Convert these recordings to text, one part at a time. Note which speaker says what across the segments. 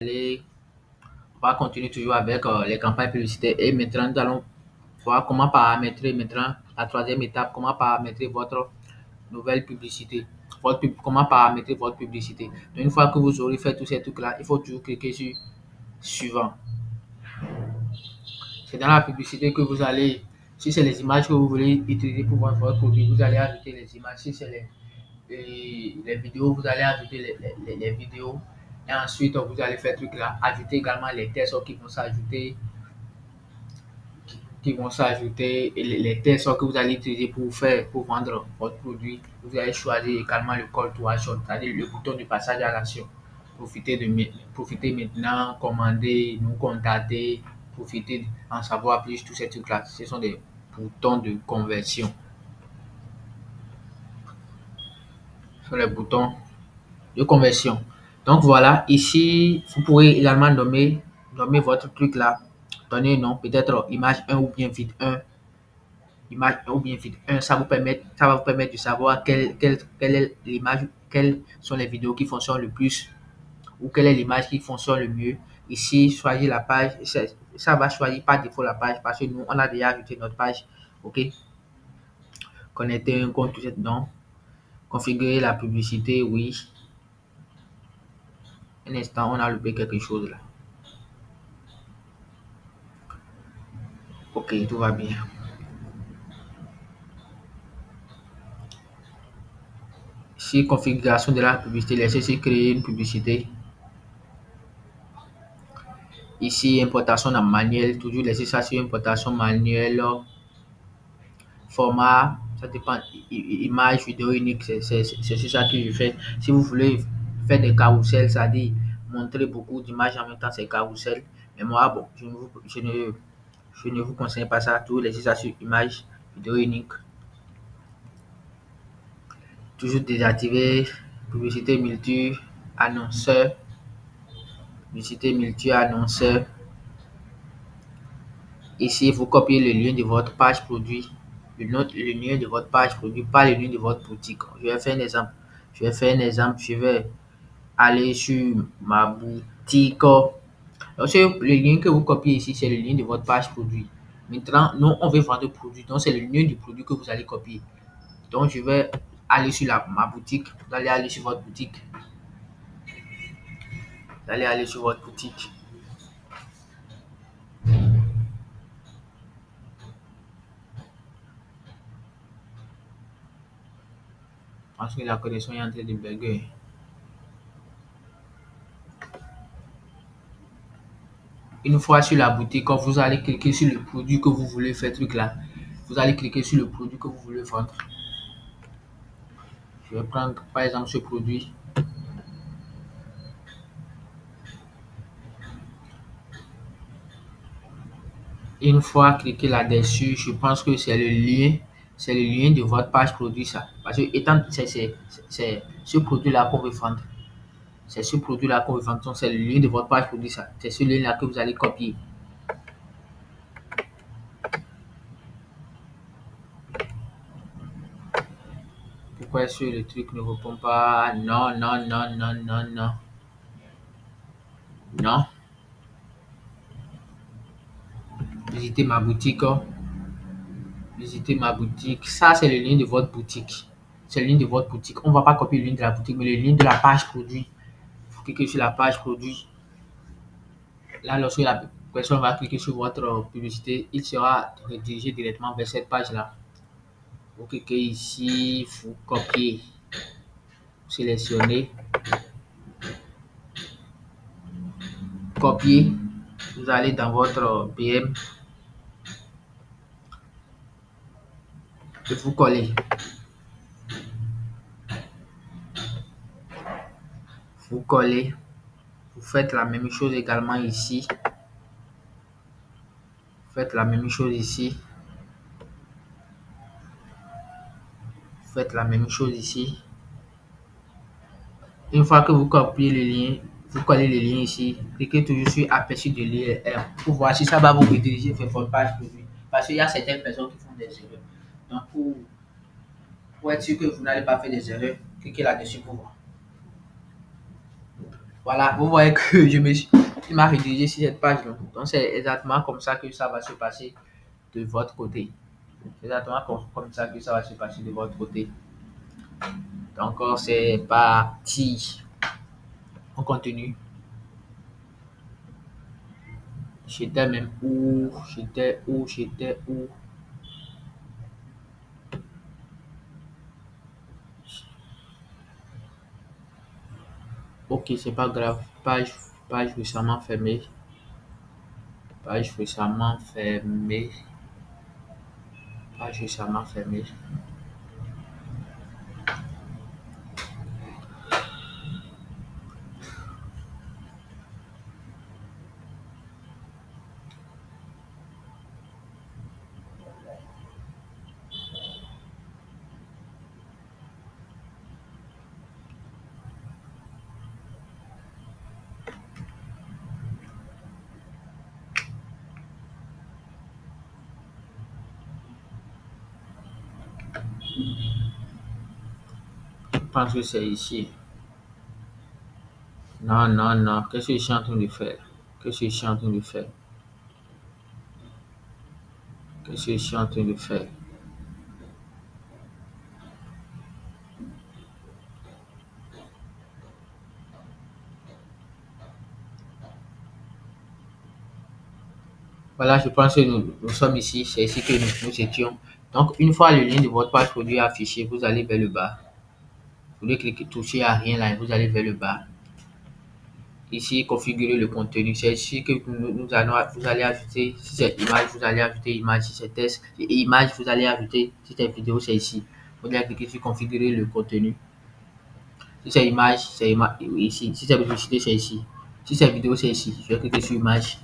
Speaker 1: Allez, on va continuer toujours avec les campagnes publicitaires. Et maintenant, nous allons voir comment paramétrer maintenant la troisième étape, comment paramétrer votre nouvelle publicité. Comment paramétrer votre publicité. Donc, une fois que vous aurez fait tous ces trucs-là, il faut toujours cliquer sur suivant. C'est dans la publicité que vous allez, si c'est les images que vous voulez utiliser pour votre produit, vous allez ajouter les images. Si c'est les vidéos, vous allez ajouter les vidéos. Et ensuite, vous allez faire truc là, ajouter également les textes qui vont s'ajouter et les textes que vous allez utiliser pour faire, pour vendre votre produit. Vous allez choisir également le call to action, c'est-à-dire le bouton de passage à l'action. Profitez maintenant, commander, nous contacter, profiter en savoir plus, tous ces trucs-là. Ce sont des boutons de conversion. Ce sont les boutons de conversion. Donc voilà, ici, vous pourrez également nommer votre truc là. Donnez un nom, peut-être image 1 ou bien vide 1. Image 1 ou bien vide 1, ça va vous permettre de savoir quelle est l'image, quelles sont les vidéos qui fonctionnent le plus ou quelle est l'image qui fonctionne le mieux. Ici, choisir la page, ça va choisir par défaut la page parce que nous, on a déjà ajouté notre page. OK. Connecter un compte, non. Configurer la publicité, oui. Un instant, on a loupé quelque chose là. OK, tout va bien. Ici, configuration de la publicité, laissez créer une publicité. Ici, importation en manuel, toujours laisser ça sur importation manuelle. Format, ça dépend. Image, vidéo unique, c'est sur ça que je fais. Si vous voulez faire des carousels, c'est-à-dire montrer beaucoup d'images en même temps, c'est carousel. Mais moi, bon, je ne vous conseille pas ça. Toujours laisser ça sur image, vidéo unique. Toujours désactiver publicité multi-annonceur. Publicité multi-annonceur. Ici, vous copiez le lien de votre page produit, le lien de votre page produit, pas le lien de votre boutique. Je vais faire un exemple. Je vais aller sur ma boutique. Donc, le lien que vous copiez ici, c'est le lien de votre page produit. Maintenant, nous, on veut vendre le produit. Donc, c'est le lien du produit que vous allez copier. Donc, je vais aller sur ma boutique. Vous allez aller sur votre boutique. Vous allez aller sur votre boutique. Parce que la connexion est en train de bugger. Une fois sur la boutique, vous allez cliquer sur le produit que vous voulez faire truc là. Vous allez cliquer sur le produit que vous voulez vendre. Je vais prendre par exemple ce produit. Une fois cliqué là-dessus, je pense que c'est le lien de votre page produit ça. Parce que étant c'est ce produit-là qu'on veut vendre. C'est ce produit-là qu'on veut vendre. Donc c'est le lien de votre page produit ça. C'est ce lien-là que vous allez copier. Pourquoi est-ce que le truc ne répond pas? Non, non, non, non, non, non. Non. Visitez ma boutique. Visitez ma boutique. Ça, c'est le lien de votre boutique. C'est le lien de votre boutique. On ne va pas copier le lien de la boutique, mais le lien de la page produit. Vous cliquez sur la page produit. Là, lorsque la personne va cliquer sur votre publicité, il sera redirigé directement vers cette page-là. Vous cliquez ici, vous copiez, vous sélectionnez, copier. Vous allez dans votre BM et vous collez. Vous collez. Vous faites la même chose également ici. Faites la même chose ici. Faites la même chose ici. Une fois que vous copiez le lien, vous collez le lien ici. Cliquez toujours sur aperçu de l'IRM pour voir si ça va vous rediriger vers votre page produit. Parce qu'il y a certaines personnes qui font des erreurs. Donc, pour être sûr que vous n'allez pas faire des erreurs, cliquez là-dessus pour voir. Voilà, vous voyez que il m'a rédigé sur cette page. Donc, c'est exactement comme ça que ça va se passer de votre côté. C'est exactement comme ça que ça va se passer de votre côté. Donc, c'est parti. On continue. J'étais même où? J'étais où? Ok, c'est pas grave. Page récemment fermée. Page récemment fermée. Page récemment fermée. Je pense que c'est ici. Non, non, non. Qu'est-ce que je suis en train de faire? Qu'est-ce que je suis en train de faire? Qu'est-ce que je suis en train de faire? Voilà, je pense que nous sommes ici. C'est ici que nous étions. Donc, une fois le lien de votre page produit affiché, vous allez vers le bas. Vous voulez cliquer, toucher à rien là, vous allez vers le bas. Ici, configurer le contenu. C'est ici que vous allez ajouter, si c'est image, vous allez ajouter image, si c'est texte, image, vous allez ajouter, si c'est vidéo, c'est ici. Vous allez cliquer sur configurer le contenu. Si c'est image, c'est ici. Si c'est publicité, c'est ici. Si c'est vidéo, c'est ici. Je vais cliquer sur image.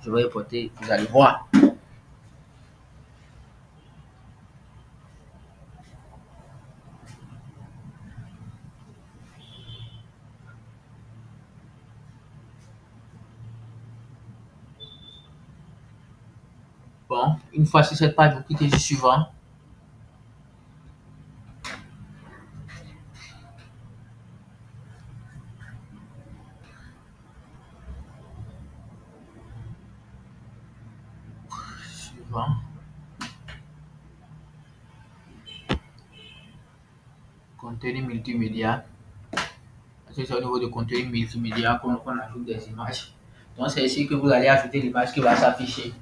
Speaker 1: Je vais reporter. Vous allez voir. Bon, une fois sur cette page, vous cliquez sur suivant. Suivant. Contenu multimédia. C'est au niveau de contenu multimédia qu'on ajoute des images. Donc, c'est ici que vous allez ajouter l'image qui va s'afficher.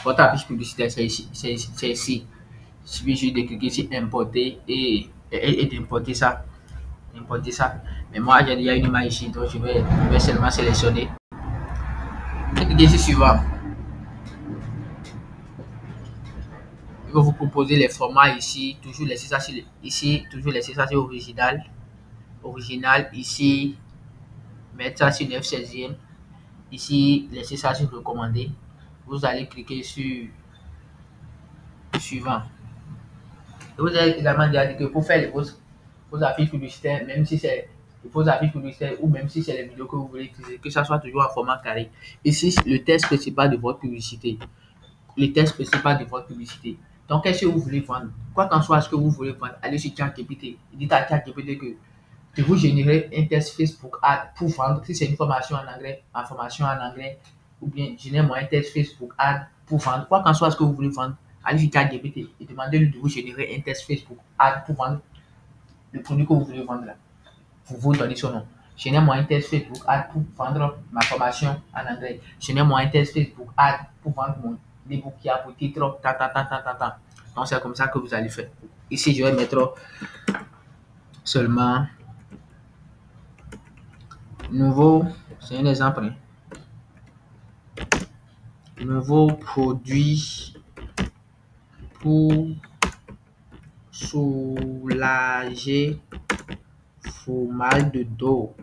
Speaker 1: Votre affiche publicitaire, c'est ici. C'est ici. Il suffit juste de cliquer sur importer et d'importer ça. Importer ça. Mais moi, j'ai déjà une image ici, donc je vais seulement sélectionner. Et cliquer sur suivant. Il va vous proposer les formats ici. Toujours laisser ça sur ici. Toujours laisser ça sur original. Original. Ici, mettre ça sur 9/16e. Ici, laissez ça sur recommander. Vous allez cliquer sur suivant. Et vous allez également dire que pour faire vos affiches publicitaires, même si c'est vos affiches publicitaires ou même si c'est les vidéos que vous voulez utiliser, que ça soit toujours en format carré. Ici, le texte principal de votre publicité. Le texte principal de votre publicité. Donc, qu'est-ce que vous voulez vendre? Quoi qu'en soit ce que vous voulez vendre, allez sur ChatGPT. Dites à ChatGPT que de vous générer un test Facebook ad pour vendre, si c'est une formation en anglais, ou bien génère-moi un test Facebook ad pour vendre, quoi qu'en soit ce que vous voulez vendre, allez sur ChatGPT et demandez-lui de vous générer un test Facebook ad pour vendre le produit que vous voulez vendre là. Vous donnez son nom. Génère-moi un test Facebook ad pour vendre ma formation en anglais. Génère-moi un test Facebook ad pour vendre mon ebook qui a pour titre ta. Donc c'est comme ça que vous allez faire. Ici, je vais mettre seulement nouveau, c'est un exemple. Nouveau produit pour soulager vos mal de dos.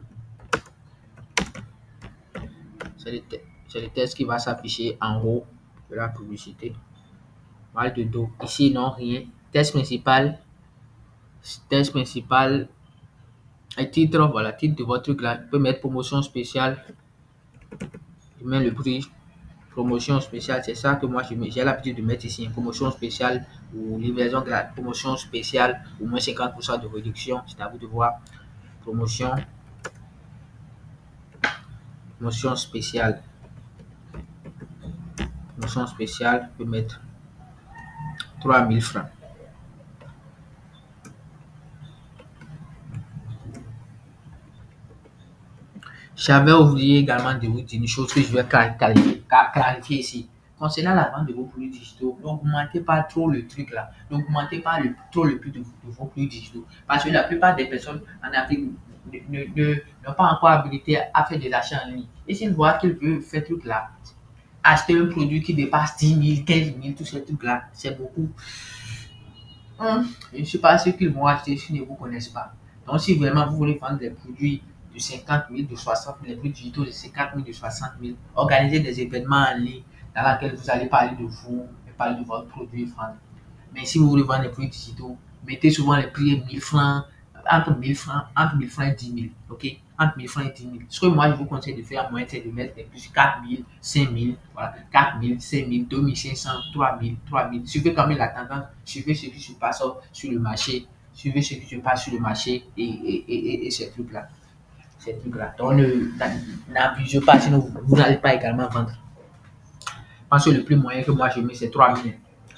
Speaker 1: C'est le texte qui va s'afficher en haut de la publicité. Mal de dos. Ici, non, rien. Texte principal. Et titre, voilà, titre de votre truc là. Vous pouvez mettre promotion spéciale. Je mets le prix. Promotion spéciale, c'est ça que moi j'ai l'habitude de mettre ici. Promotion spéciale ou livraison gratuite. Promotion spéciale ou moins 50% de réduction. C'est à vous de voir. Promotion Notion spéciale. Notion spéciale, je peux mettre 3 000 francs. J'avais oublié également de vous dire une chose que je vais clarifier ici. Concernant la vente de vos produits digitaux, n'augmentez pas trop le truc là. N'augmentez pas trop le prix de vos produits digitaux. Parce que la plupart des personnes en Afrique n'ont pas encore habilité à faire des achats en ligne. Et s'ils voient qu'ils veulent faire tout là, acheter un produit qui dépasse 10 000, 15 000, tous ces trucs là, c'est beaucoup. Je ne sais pas ce qu'ils vont acheter s'ils ne vous connaissent pas. Donc, si vraiment vous voulez vendre des produits de 50 000, de 60 000, les produits digitaux de 50 000, de 60 000, organisez des événements en ligne dans lesquels vous allez parler de vous et parler de votre produit et vendre. Mais si vous voulez vendre des produits digitaux, mettez souvent les prix 1 000 francs, entre 1000 francs et 10 000. Ok? Entre 1000 francs et 10 000. Ce que moi, je vous conseille de faire, moi, c'est de mettre des plus 4 000, 5 000, voilà, 4 000, 5 000, 2 500, 3 000, 3 000. Suivez quand même la tendance, suivez ce qui se passe sur le marché, suivez ce qui se passe sur le marché et ces trucs-là. Ces trucs-là. Donc, n'abusez pas, sinon vous n'allez pas également vendre. Parce que le prix moyen que moi je mets, c'est 3 000.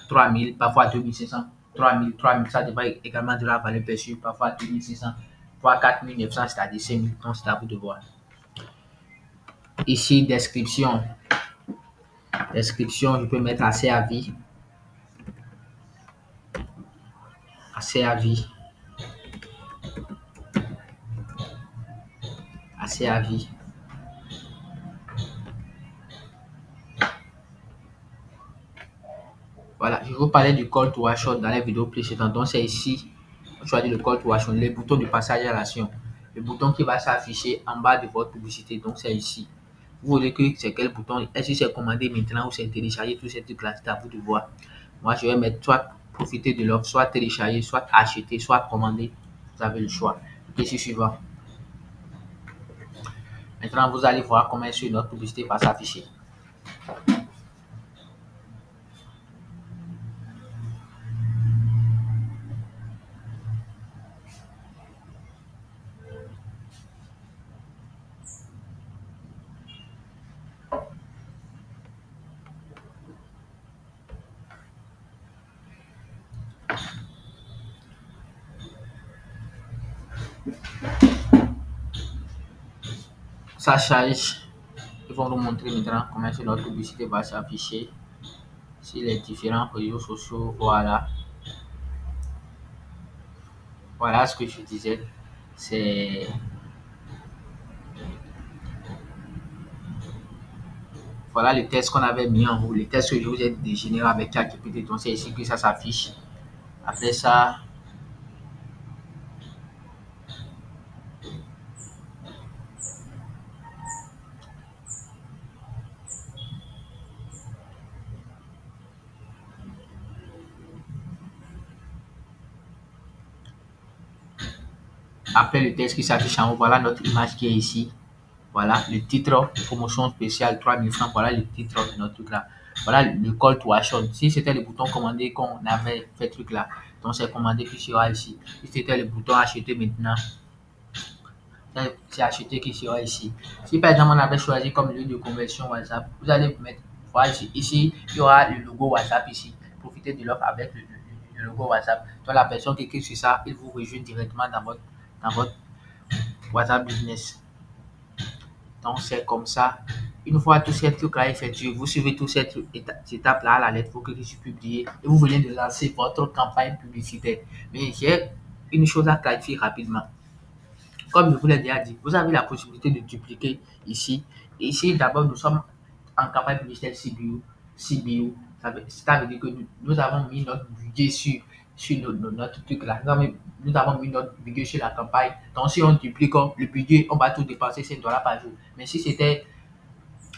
Speaker 1: 3 000, parfois 2 500. 3 000, 3 000, ça dépend également de la valeur perçue. Parfois 2 500, parfois 4 900, c'est-à-dire 5 000. Donc, c'est à vous de voir. Ici, description. Description, je peux mettre assez à vie. Assez à vie. Assez à vie. Voilà, je vous parlais du call to action dans les vidéos précédentes. Donc, c'est ici, on choisit le call to action, les boutons de passage à l'action. Le bouton qui va s'afficher en bas de votre publicité. Donc, c'est ici. Vous voulez que c'est quel bouton? Est-ce que c'est commander maintenant ou c'est télécharger tous ces trucs-là? C'est à vous de voir. Moi, je vais mettre soit profiter de l'offre, soit télécharger, soit acheter, soit commander. Vous avez le choix. Ici suivant. Maintenant, vous allez voir comment est-ce que notre publicité va s'afficher. Ça charge. Ils vont nous montrer maintenant comment est-ce que notre publicité va s'afficher sur les différents réseaux sociaux. Voilà. Voilà ce que je disais. C'est voilà les tests qu'on avait mis en haut, les tests que je vous ai générés avec ChatGPT. Donc c'est ici que ça s'affiche. Après ça, après le texte qui s'affiche en haut, voilà notre image qui est ici. Voilà le titre, promotion spéciale 3 000 francs. Voilà le titre de notre truc là. Voilà le call to action. Si c'était le bouton commander qu'on avait fait truc là, donc c'est commander qui sera ici. Si c'était le bouton acheter maintenant, c'est acheter qui sera ici. Si par exemple on avait choisi comme lieu de conversion WhatsApp, vous allez mettre, voilà ici, il y aura le logo WhatsApp ici. Profitez de l'offre avec le logo WhatsApp. Donc la personne qui clique sur ça, il vous rejoint directement dans votre WhatsApp business. Donc c'est comme ça. Une fois tous ces trucs-là effectués, vous suivez toutes ces étapes-là à la lettre, vous cliquez sur publier et vous venez de lancer votre campagne publicitaire. Mais j'ai une chose à clarifier rapidement. Comme je vous l'ai déjà dit, vous avez la possibilité de dupliquer ici. Ici, d'abord, nous sommes en campagne publicitaire CBO. CBO. Ça veut dire que nous avons mis notre budget sur notre truc là. Nous avons mis notre budget sur la campagne. Donc, si on duplique le budget, on va tout dépenser 5 dollars par jour. Mais si c'était,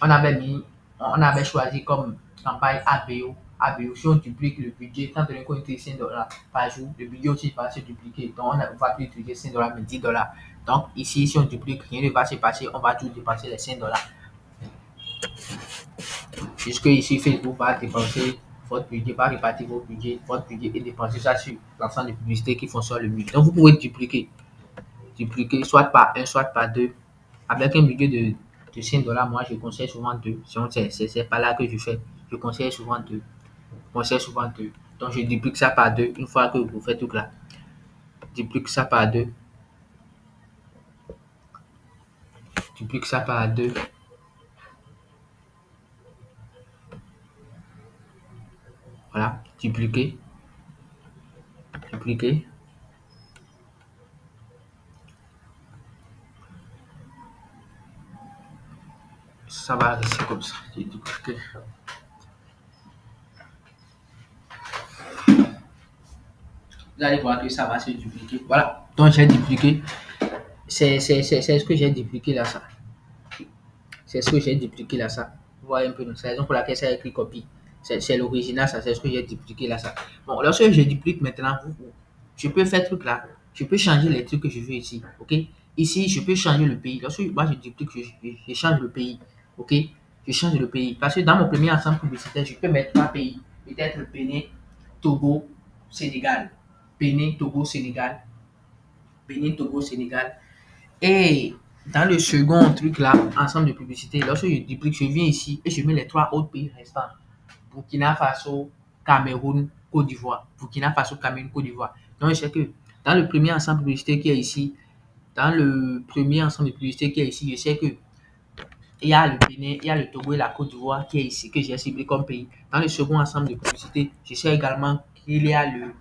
Speaker 1: on avait choisi comme campagne ABO. ABO, si on duplique le budget, tant donné qu'on utilise 5 dollars par jour, le budget aussi va se dupliquer. Donc, on ne va plus utiliser 5 dollars, mais 10 dollars. Donc, ici, si on duplique, rien ne va se passer. On va tout dépenser les 5 dollars. Puisque ici, Facebook va dépenser votre budget, va répartir votre budget et dépenser ça sur l'ensemble des publicités qui fonctionnent le mieux. Donc, vous pouvez dupliquer soit par 1, soit par 2, avec un budget de de 5 dollars, moi, je conseille souvent deux. Sinon, c'est pas là que je fais. Je conseille souvent deux. Je conseille souvent deux. Donc, je duplique ça par deux. Une fois que vous faites tout là, duplique ça par deux. Duplique ça par deux. Voilà, dupliquer, dupliquer. Ça va rester comme ça. J'ai dupliqué. Vous allez voir que ça va se dupliquer. Voilà. Donc, j'ai dupliqué. C'est ce que j'ai dupliqué là, ça. C'est ce que j'ai dupliqué là, ça. Vous voyez un peu, c'est la raison pour laquelle ça a écrit copie. C'est l'original, ça, c'est ce que j'ai dupliqué là, ça. Bon, lorsque je duplique maintenant, je peux faire truc là. Je peux changer les trucs que je veux ici, ok? Ici, je peux changer le pays. Lorsque moi je duplique, je change le pays, ok? Je change le pays. Parce que dans mon premier ensemble publicitaire, je peux mettre trois pays. Peut-être le Bénin, Togo, Sénégal. Bénin, Togo, Sénégal. Bénin, Togo, Sénégal. Et dans le second truc là, ensemble de publicité, lorsque je duplique, je viens ici et je mets les trois autres pays restants. Burkina Faso, Cameroun, Côte d'Ivoire. Burkina Faso, Cameroun, Côte d'Ivoire. Donc, je sais que dans le premier ensemble de publicité qui est ici, je sais que il y a le Bénin, il y a le Togo et la Côte d'Ivoire qui est ici, que j'ai ciblé comme pays. Dans le second ensemble de publicité, je sais également qu'il y a le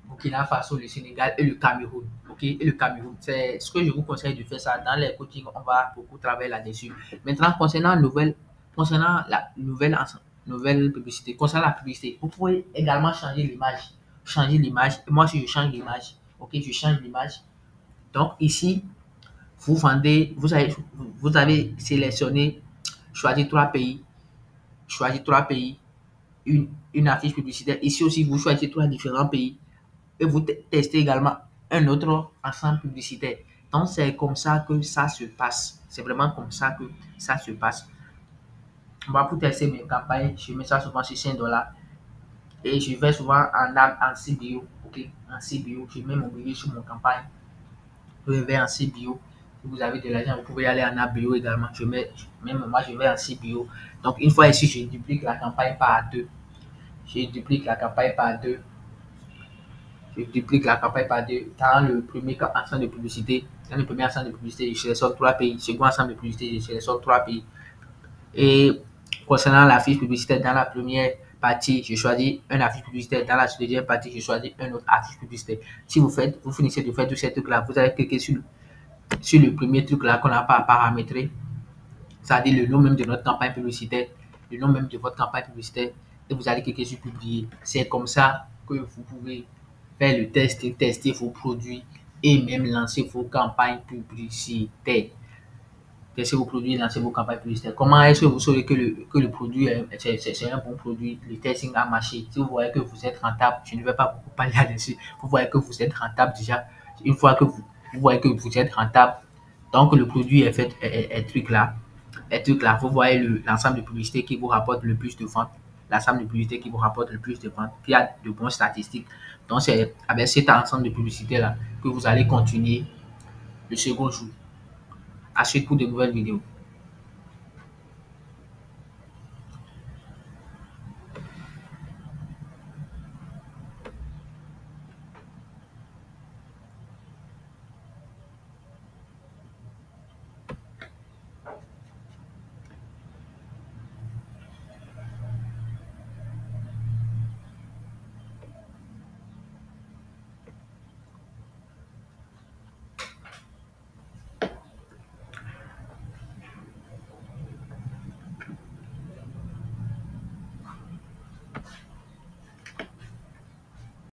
Speaker 1: Burkina Faso, le Sénégal et le Cameroun. Ok, et le Cameroun. C'est ce que je vous conseille de faire ça. Dans les coachings, on va beaucoup travailler là-dessus. Maintenant, concernant la nouvelle publicité, concernant la publicité, vous pouvez également changer l'image. Changer l'image. Et moi, si je change l'image, ok, je change l'image. Donc, ici, vous avez sélectionné, choisi trois pays, une affiche publicitaire. Ici aussi, vous choisissez trois différents pays et vous testez également un autre ensemble publicitaire. Donc, c'est comme ça que ça se passe. C'est vraiment comme ça que ça se passe. Moi, pour tester mes campagnes, je mets ça souvent sur 5 dollars et je vais souvent en CBO. Ok, en CBO, je mets mon billet sur mon campagne. Je vais en CBO. Si vous avez de l'argent, vous pouvez aller en ABO également. Même moi, je vais en CBO. Donc, une fois ici, je duplique la campagne par deux. Je duplique la campagne par deux. Je duplique la campagne par deux. Dans le premier ensemble de publicité, je sélectionne trois pays. Second ensemble de publicité, je sélectionne trois pays. Et concernant la fiche publicitaire, dans la première partie, je choisis un affiche publicitaire. Dans la deuxième partie, je choisis un autre affiche publicitaire. Si vous finissez de faire tous ces trucs-là, vous allez cliquer sur le premier truc là qu'on n'a pas à paramétrer. C'est-à-dire le nom même de notre campagne publicitaire, le nom même de votre campagne publicitaire, et vous allez cliquer sur publier. C'est comme ça que vous pouvez faire le test, tester vos produits et même lancer vos campagnes publicitaires. Tester vos produits et lancer vos campagnes publicitaires. Comment est-ce que vous saurez que le produit c'est un bon produit, le testing a marché? Si vous voyez que vous êtes rentable, je ne vais pas beaucoup parler là-dessus. Vous voyez que vous êtes rentable déjà. Une fois que vous voyez que vous êtes rentable, donc le produit est fait, vous voyez l'ensemble de publicités qui vous rapporte le plus de ventes, l'ensemble de publicités qui vous rapporte le plus de ventes, qui a de bonnes statistiques. Donc, c'est avec cet ensemble de publicités-là que vous allez continuer le second jour. À suite pour de nouvelles vidéos.